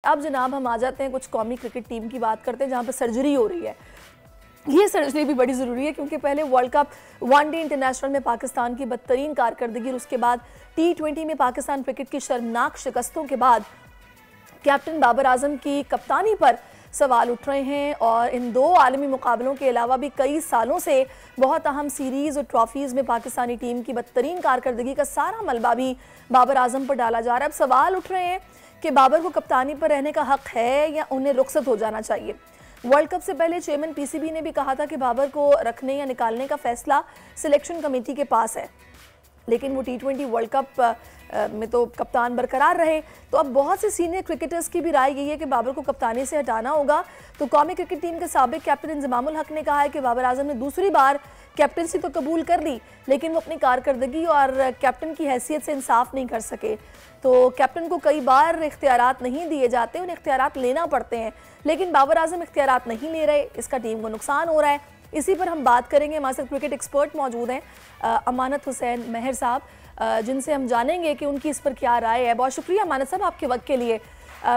अब जनाब हम आ जाते हैं कुछ कौमी क्रिकेट टीम की बात करते हैं जहां पर सर्जरी हो रही है। ये सर्जरी भी बड़ी ज़रूरी है क्योंकि पहले वर्ल्ड कप वनडे इंटरनेशनल में पाकिस्तान की बदतरीन कारकर्दगी और उसके बाद T20 में पाकिस्तान क्रिकेट की शर्मनाक शिकस्तों के बाद कैप्टन बाबर आजम की कप्तानी पर सवाल उठ रहे हैं और इन दो आलमी मुकाबलों के अलावा भी कई सालों से बहुत अहम सीरीज़ और ट्रॉफीज़ में पाकिस्तानी टीम की बदतरीन कारकर्दगी का सारा मलबा भी बाबर आजम पर डाला जा रहा है। अब सवाल उठ रहे हैं कि बाबर को कप्तानी पर रहने का हक है या उन्हें रुखसत हो जाना चाहिए। वर्ल्ड कप से पहले चेयरमैन पीसीबी ने भी कहा था कि बाबर को रखने या निकालने का फैसला सिलेक्शन कमेटी के पास है, लेकिन वो T20 वर्ल्ड कप में तो कप्तान बरकरार रहे। तो अब बहुत से सीनियर क्रिकेटर्स की भी राय यही है कि बाबर को कप्तानी से हटाना होगा। तो कौमी क्रिकेट टीम के साबिक कैप्टन इंजमामुल हक ने कहा है कि बाबर आजम ने दूसरी बार कैप्टनसी तो कबूल कर ली, लेकिन वो अपनी कारकर्दगी और कैप्टन की हैसियत से इंसाफ नहीं कर सके। तो कैप्टन को कई बार इख्तियारात नहीं दिए जाते, उन्हें इख्तियारात लेना पड़ते हैं, लेकिन बाबर आजम इख्तियारात नहीं ले रहे, इसका टीम को नुकसान हो रहा है। इसी पर हम बात करेंगे। हमारे साथ क्रिकेट एक्सपर्ट मौजूद हैं अमानत हुसैन महर साहब, जिनसे हम जानेंगे कि उनकी इस पर क्या राय है। बहुत शुक्रिया अमानत साहब आपके वक्त के लिए।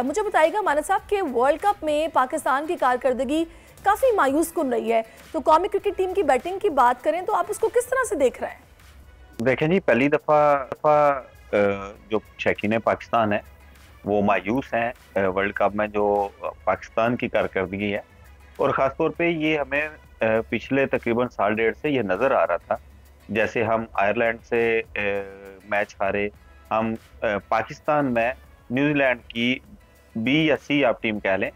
मुझे बताइएगा अमानत साहब कि वर्ल्ड कप में पाकिस्तान की कारकर्दगी काफ़ी मायूस कुन रही है, तो कौमी क्रिकेट टीम की बैटिंग की बात करें तो आप उसको किस तरह से देख रहे हैं? देखें जी, पहली दफ़ा जो शौकीन पाकिस्तान है वो मायूस हैं वर्ल्ड कप में जो पाकिस्तान की कारकर्दगी है, और ख़ास तौर पे ये हमें पिछले तकरीबन साल डेढ़ से ये नज़र आ रहा था। जैसे हम आयरलैंड से मैच हारे, हम पाकिस्तान में न्यूजीलैंड की बी या सी आप टीम कह लें,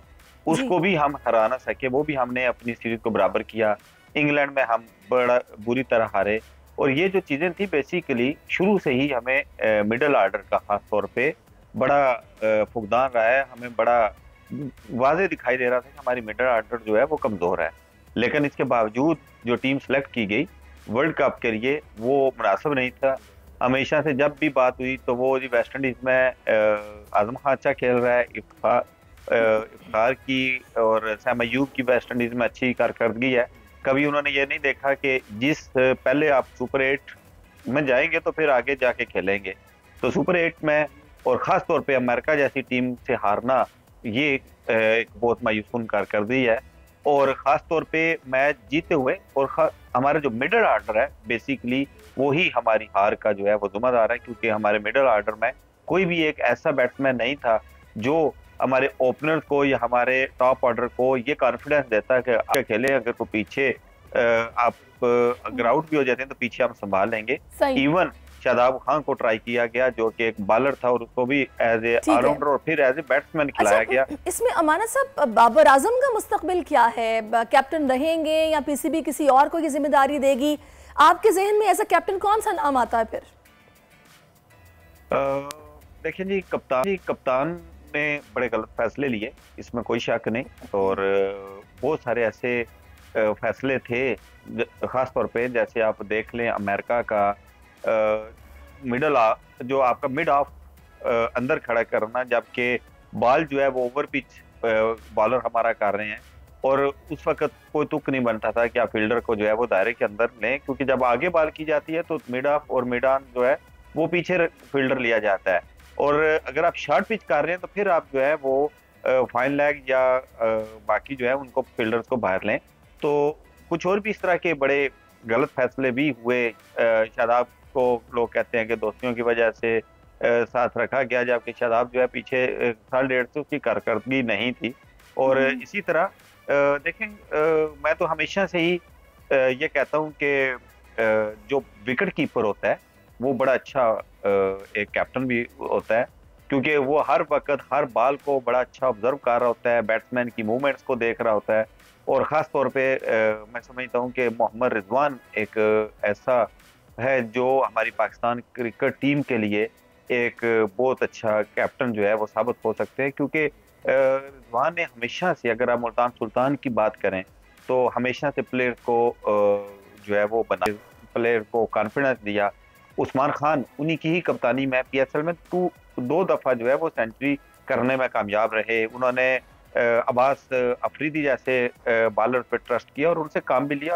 उसको भी हम हरा ना सके, वो भी हमने अपनी सीरीज को बराबर किया। इंग्लैंड में हम बड़ा बुरी तरह हारे, और ये जो चीज़ें थी बेसिकली शुरू से ही हमें मिडल आर्डर का खास तौर पे बड़ा फुकदान रहा है। हमें बड़ा वाज़ेह दिखाई दे रहा था कि हमारी मिडल आर्डर जो है वो कमज़ोर है, लेकिन इसके बावजूद जो टीम सेलेक्ट की गई वर्ल्ड कप के लिए वो मुनासिब नहीं था। हमेशा से जब भी बात हुई तो वो जी वेस्ट इंडीज़ में आजम खान अच्छा खेल रहा है, इफ्तार की और सैम अयूब की वेस्ट इंडीज़ में अच्छी कारकर्दगी है। कभी उन्होंने ये नहीं देखा कि जिस पहले आप सुपर 8 में जाएंगे तो फिर आगे जाके खेलेंगे। तो सुपर 8 में और ख़ास तौर पे अमेरिका जैसी टीम से हारना ये एक बहुत मायूस कारकर्दगी है, और ख़ास तौर पे मैच जीते हुए और हमारा जो मिडल आर्डर है बेसिकली वही हमारी हार का जो है वो जिम्मेदार है, क्योंकि हमारे मिडल आर्डर में कोई भी एक ऐसा बैट्समैन नहीं था जो हमारे ओपनर्स को या हमारे टॉप ऑर्डर को ये कॉन्फिडेंस देता है कि आगे खेले, अगर तो पीछे आप अगर आउट भी हो जाते हैं तो पीछे हम संभाल लेंगे। इवन शादाब खान को ट्राई किया गया जो कि एक बॉलर था, और उसको भी एज ए ऑलराउंडर और फिर एज ए बैट्समैन खिलाया गया। इसमें अमानत साहब बाबर आजम का मुस्तकबिल क्या है? कैप्टन रहेंगे या पीसीबी किसी और को ये जिम्मेदारी देगी? आपके जहन में ऐसा कैप्टन कौन सा नाम आता है फिर? देखिए जी, कप्तान ने बड़े गलत फैसले लिए, इसमें कोई शक नहीं, और बहुत सारे ऐसे फैसले थे खास तौर पे जैसे आप देख लें अमेरिका का जो आपका मिड ऑफ अंदर खड़ा करना, जबकि बॉल जो है वो ओवर पिच बॉलर हमारा कर रहे हैं, और उस वक्त कोई तुक नहीं बनता था कि आप फील्डर को जो है वो दायरे के अंदर लें, क्योंकि जब आगे बॉल की जाती है तो मिड ऑफ और मिड ऑन जो है वो पीछे फील्डर लिया जाता है, और अगर आप शॉर्ट पिच कर रहे हैं तो फिर आप जो है वो फाइन लेग या बाकी जो है उनको फील्डर्स को बाहर लें। तो कुछ और भी इस तरह के बड़े गलत फैसले भी हुए। शादाब को लोग कहते हैं कि दोस्तियों की वजह से साथ रखा गया, जबकि शादाब जो है पीछे साल डेढ़ से उसकी कारकर्दगी नहीं थी। और इसी तरह देखें, मैं तो हमेशा से ही ये कहता हूँ कि जो विकेट कीपर होता है वो बड़ा अच्छा एक कैप्टन भी होता है, क्योंकि वो हर वक्त हर बॉल को बड़ा अच्छा ऑब्जर्व कर रहा होता है, बैट्समैन की मूवमेंट्स को देख रहा होता है। और ख़ास तौर पे मैं समझता हूँ कि मोहम्मद रिजवान एक ऐसा है जो हमारी पाकिस्तान क्रिकेट टीम के लिए एक बहुत अच्छा कैप्टन जो है वो साबित हो सकते हैं, क्योंकि रिजवान ने हमेशा से, अगर आप मुल्तान सुल्तान की बात करें तो हमेशा से प्लेयर को जो है वो बना, प्लेयर को कॉन्फिडेंस दिया। उस्मान खान उन्हीं की ही कप्तानी में PSL में 2 दफ़ा जो है वो सेंचुरी करने में कामयाब रहे। उन्होंने अब्बास अफरीदी जैसे बॉलर पे ट्रस्ट किया और उनसे काम भी लिया,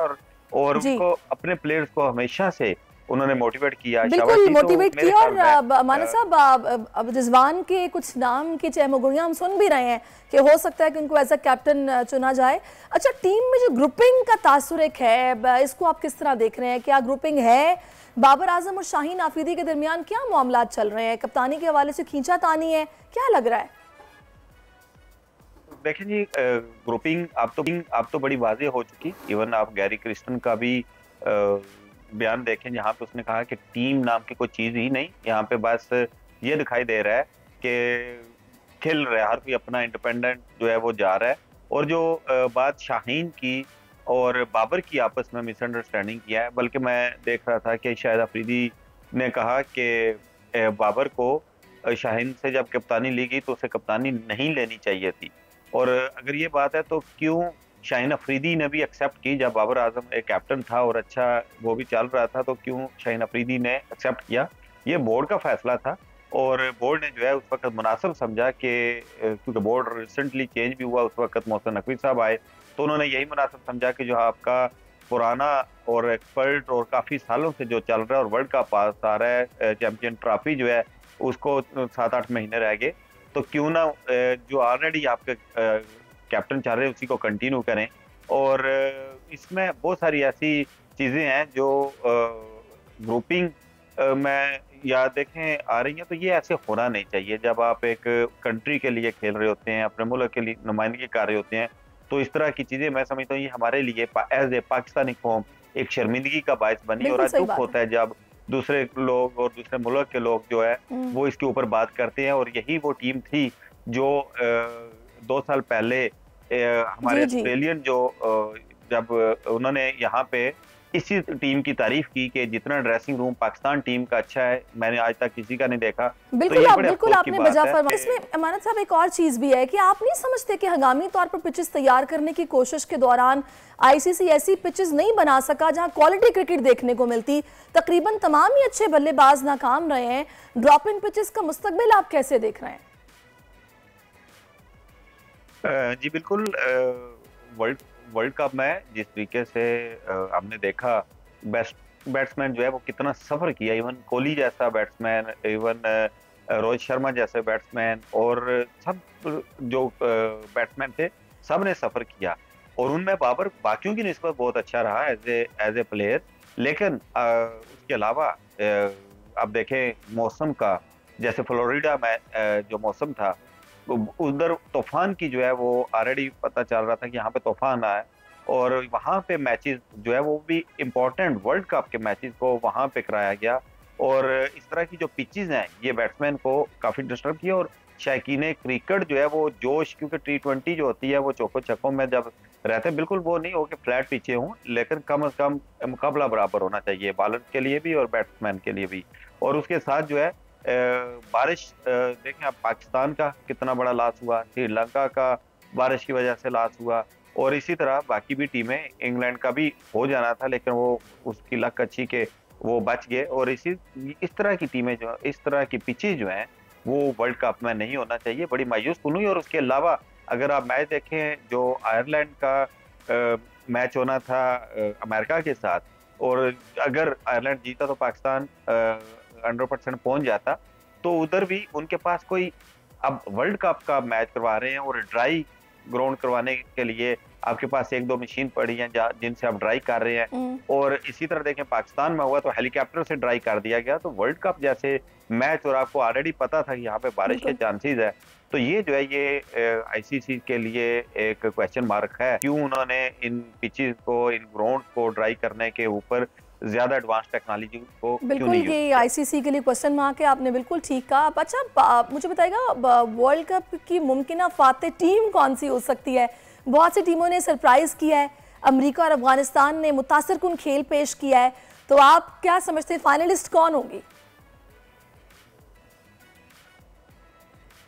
और उनको अपने प्लेयर्स को हमेशा से उन्होंने मोटिवेट किया, बिल्कुल मोटिवेट किया। और माना ख्याल साहब, अब रिजवान के कुछ नाम की चहमगुड़ियां हम सुन भी रहे हैं कि हो सकता है कि उनको एज अ कैप्टन चुना जाए। अच्छा, टीम में जो ग्रुपिंग का तासुर एक है, इसको आप किस तरह देख रहे हैं? क्या ग्रुपिंग है? बाबर आजम और शाहीन आफरीदी के दरमियान क्या मामला चल रहे हैं? कप्तानी के हवाले से खींचातानी है, क्या लग रहा है? देखें जी, ग्रुपिंग अब तो बड़ी वाज़ेह हो चुकी। इवन आप गैरी क्रिस्टन का भी बयान देखें, जहाँ पे उसने कहा कि टीम नाम की कोई चीज़ ही नहीं, यहाँ पे बस ये दिखाई दे रहा है कि खेल रहा है, हर कोई अपना इंडिपेंडेंट जो है वो जा रहा है। और जो बात शाहीन की और बाबर की आपस में मिसअंडरस्टैंडिंग किया है, बल्कि मैं देख रहा था कि शाहिद अफरीदी ने कहा कि बाबर को शाहीन से जब कप्तानी ली गई तो उसे कप्तानी नहीं लेनी चाहिए थी। और अगर ये बात है तो क्यों शाहीन अफरीदी ने भी एक्सेप्ट की? जब बाबर आजम एक कैप्टन था और अच्छा वो भी चल रहा था, तो क्यों शाहीन अफरीदी ने एक्सेप्ट किया? ये बोर्ड का फैसला था और बोर्ड ने जो है उस वक्त मुनासिब समझा कि क्योंकि बोर्ड रिसेंटली चेंज भी हुआ, उस वक्त मोहसिन नकवी साहब आए, तो उन्होंने यही मुनासिब समझा कि जो आपका पुराना और एक्सपर्ट और काफ़ी सालों से जो चल रहा है और वर्ल्ड कप पास आ रहा है, चैंपियन ट्रॉफी जो है उसको 7-8 महीने रह गए, तो क्यों ना जो ऑलरेडी आपके कैप्टन चल रहे हैं उसी को कंटिन्यू करें। और इसमें बहुत सारी ऐसी चीज़ें हैं जो ग्रुपिंग में या देखें आ रही हैं, तो ये ऐसे होना नहीं चाहिए। जब आप एक कंट्री के लिए खेल रहे होते हैं, अपने मुल्क के लिए नुमाइंदगी कर रहे होते हैं, तो इस तरह की चीज़ें मैं समझता हूँ ये हमारे लिए एज ए पाकिस्तानी कौम एक शर्मिंदगी का बायस बनी। और आज दुख होता है जब दूसरे लोग और दूसरे मुल्क के लोग जो है वो इसके ऊपर बात करते हैं। और यही वो टीम थी जो 2 साल पहले हमारे ऑस्ट्रेलियन जो जब उन्होंने यहाँ पे इसी टीम की तारीफ की कि जितना ड्रेसिंग रूम पाकिस्तान टीम का अच्छा है, मैंने आज तक किसी का नहीं देखा। बिल्कुल तो बिल्कुल आपने बजा फरमाया। इसमें अमानत साहब एक और चीज भी है कि आप नहीं समझते कि हंगामी तौर पर पिचेस तैयार करने की कोशिश के दौरान आईसीसी ऐसी पिचेस नहीं बना सका जहां क्वालिटी क्रिकेट देखने को मिलती? तकरीबन तमाम ही अच्छे बल्लेबाज नाकाम रहे हैं। ड्रॉप इन पिचेस का मुस्तकबिल आप कैसे देख रहे हैं? जी बिल्कुल, वर्ल्ड कप में जिस तरीके से हमने देखा बैट्समैन जो है वो कितना सफर किया, इवन कोहली जैसा बैट्समैन, इवन रोहित शर्मा जैसे बैट्समैन, और सब जो बैट्समैन थे सब ने सफर किया। और उनमें बाबर बाकियों की निस्बत बहुत अच्छा रहा एज ए प्लेयर। लेकिन उसके अलावा आप देखें मौसम का, जैसे फ्लोरिडा में जो मौसम था उधर तूफान की जो है वो ऑलरेडी पता चल रहा था कि यहाँ पे तूफान आया, और वहाँ पे मैचेस जो है वो भी इम्पोर्टेंट वर्ल्ड कप के मैचेस को वहाँ पे कराया गया। और इस तरह की जो पिचेस हैं ये बैट्समैन को काफ़ी डिस्टर्ब किया। और शायकीन क्रिकेट जो है वो जोश, क्योंकि T20 जो होती है वो चौकों छक्कों में जब रहते हैं, बिल्कुल वो नहीं हो कि फ्लैट पिचे हों, लेकिन कम अज़ कम मुकाबला बराबर होना चाहिए बॉलर के लिए भी और बैट्समैन के लिए भी। और उसके साथ जो है बारिश, देखें आप पाकिस्तान का कितना बड़ा लॉस हुआ, श्रीलंका का बारिश की वजह से लॉस हुआ, और इसी तरह बाकी भी टीमें, इंग्लैंड का भी हो जाना था लेकिन वो उसकी लक अच्छी के वो बच गए। और इस तरह की टीमें जो, इस तरह की पिचेस जो हैं वो वर्ल्ड कप में नहीं होना चाहिए, बड़ी मायूस हुई। और उसके अलावा अगर आप मैच देखें जो आयरलैंड का मैच होना था अमेरिका के साथ, और अगर आयरलैंड जीता तो पाकिस्तान 100% पहुंच जाता, तो उधर भी उनके पास कोई, अब वर्ल्ड कप का मैच करवा रहे हैं और ड्राई ग्राउंड करवाने के लिए आपके पास 1-2 मशीन पड़ी हैं जिनसे आप ड्राई कर रहे हैं। और इसी तरह देखें पाकिस्तान में हुआ तो हेलीकॉप्टर से ड्राई कर दिया गया। तो वर्ल्ड कप जैसे मैच, और आपको ऑलरेडी पता था कि यहाँ पे बारिश के चांसेस है, तो ये जो है ये आईसीसी के लिए एक क्वेश्चन मार्क है, क्यों उन्होंने इन पिचेस को, इन ग्राउंड को ड्राई करने के ऊपर ज्यादा एडवांस टेक्नोलॉजी को बिल्कुल, ये आईसीसी के लिए क्वेश्चन मार्क है। आपने बिल्कुल ठीक कहा। अच्छा, मुझे बताइएगा वर्ल्ड कप की मुमकिन फाते टीम कौन सी हो सकती है? बहुत सी टीमों ने सरप्राइज किया है, अमेरिका और अफगानिस्तान ने मुतासिरकुन खेल पेश किया है, तो आप क्या समझते हैं फाइनलिस्ट कौन होंगी?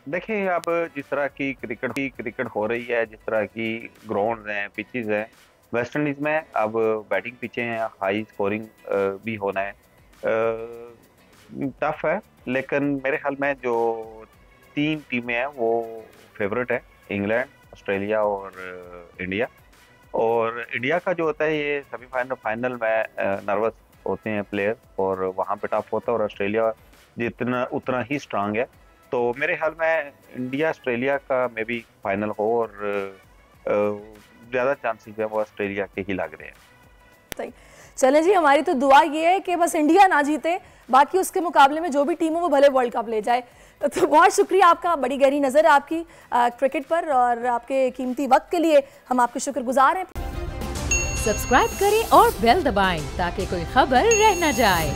देखिए, अब जिस तरह की क्रिकेट हो रही है, जिस तरह की ग्राउंड हैं, पिचेस हैं, वेस्ट इंडीज में अब बैटिंग पिचें हैं, हाई स्कोरिंग भी होना है, टफ है। लेकिन मेरे ख्याल में जो 3 टीमें हैं वो फेवरेट है, इंग्लैंड, ऑस्ट्रेलिया और इंडिया। और इंडिया का जो होता है ये सेमीफाइनल, फाइनल में नर्वस होते हैं प्लेयर और वहाँ पे टफ होता है, और ऑस्ट्रेलिया जितना उतना ही स्ट्रांग है। तो मेरे ख्याल में इंडिया ऑस्ट्रेलिया का मे बी फाइनल हो, और ज़्यादा चांसेस जो है वो ऑस्ट्रेलिया के ही लग रहे हैं। सही, चलें जी, हमारी तो दुआ ये है कि बस इंडिया ना जीते, बाकी उसके मुकाबले में जो भी टीम हो वो भले वर्ल्ड कप ले जाए। तो बहुत शुक्रिया आपका, बड़ी गहरी नज़र है आपकी क्रिकेट पर, और आपके कीमती वक्त के लिए हम आपके शुक्रगुजार हैं। सब्सक्राइब करें और बेल दबाएं ताकि कोई खबर रह न जाए।